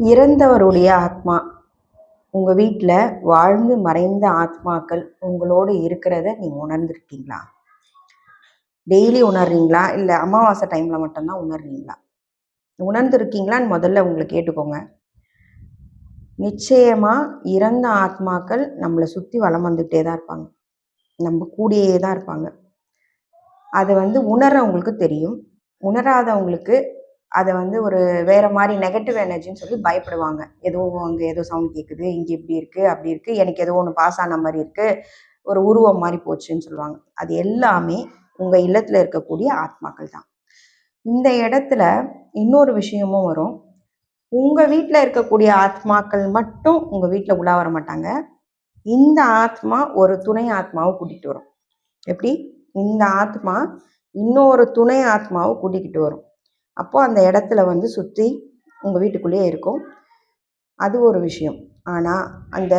இறந்தவருடைய ஆத்மா உங்கள் வீட்டில் வாழ்ந்து மறைந்த ஆத்மாக்கள் உங்களோடு இருக்கிறத நீங்கள் உணர்ந்துருக்கீங்களா? டெய்லி உணர்றீங்களா? இல்லை அமாவாசை டைமில் மட்டும்தான் உணர்றீங்களா? உணர்ந்துருக்கீங்களான்னு முதல்ல உங்களை கேட்டுக்கோங்க. நிச்சயமாக இறந்த ஆத்மாக்கள் நம்மளை சுற்றி வலம் வந்துகிட்டே தான் இருப்பாங்க, நம்ம கூடயே தான் இருப்பாங்க. அதை உணர்றவங்களுக்கு தெரியும். உணராதவங்களுக்கு அதை ஒரு வேறு மாதிரி நெகட்டிவ் எனர்ஜின்னு சொல்லி பயப்படுவாங்க. அங்கே ஏதோ சவுண்ட் கேட்குது, இங்கே இப்படி இருக்குது அப்படி இருக்குது, எனக்கு ஏதோ ஒன்று பாஸ் ஆன மாதிரி இருக்குது, ஒரு உருவம் மாதிரி போச்சுன்னு சொல்லுவாங்க. அது எல்லாமே உங்கள் இல்லத்தில் இருக்கக்கூடிய ஆத்மாக்கள் தான். இந்த இடத்துல இன்னொரு விஷயமும் வரும். உங்கள் வீட்டில் இருக்கக்கூடிய ஆத்மாக்கள் மட்டும் உங்கள் வீட்டில் உலா வர மாட்டாங்க. இந்த ஆத்மா ஒரு துணை ஆத்மாவை கூட்டிகிட்டு வரும். எப்படி? இந்த ஆத்மா இன்னொரு துணை ஆத்மாவை கூட்டிக்கிட்டு வரும். அப்போது அந்த இடத்துல சுற்றி உங்கள் வீட்டுக்குள்ளேயே இருக்கும். அது ஒரு விஷயம். ஆனால் அந்த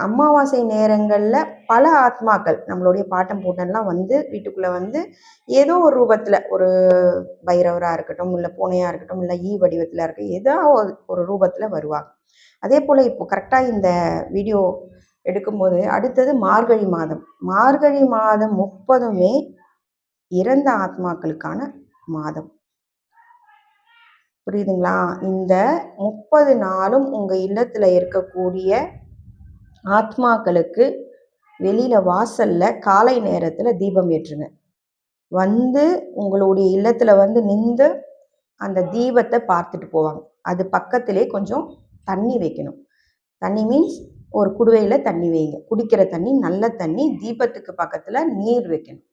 அமாவாசை நேரங்களில் பல ஆத்மாக்கள் நம்மளுடைய பாட்டம் பூட்டெல்லாம் வீட்டுக்குள்ளே ஏதோ ஒரு ரூபத்தில், ஒரு பைரவராக இருக்கட்டும், இல்லை பூனையாக இருக்கட்டும், இல்லை வடிவத்தில் இருக்க ஏதோ ஒரு ரூபத்தில் வருவாங்க. அதே போல் இப்போ கரெக்டாக இந்த வீடியோ எடுக்கும்போது அடுத்தது மார்கழி மாதம். மார்கழி மாதம் 30மே இறந்த ஆத்மாக்களுக்கான மாதம். புரியுதுங்களா? இந்த 30 நாளும் உங்கள் இல்லத்தில் இருக்கக்கூடிய ஆத்மாக்களுக்கு வெளியில் வாசலில் காலை நேரத்தில் தீபம் ஏற்றுங்க. உங்களுடைய இல்லத்தில் நின்று அந்த தீபத்தை பார்த்துட்டு போவாங்க. அது பக்கத்திலே கொஞ்சம் தண்ணி வைக்கணும். தண்ணி மீன்ஸ் ஒரு குடுவையில் தண்ணி வைங்க. குடிக்கிற தண்ணி, நல்ல தண்ணி. தீபத்துக்கு பக்கத்தில் நீர் வைக்கணும்.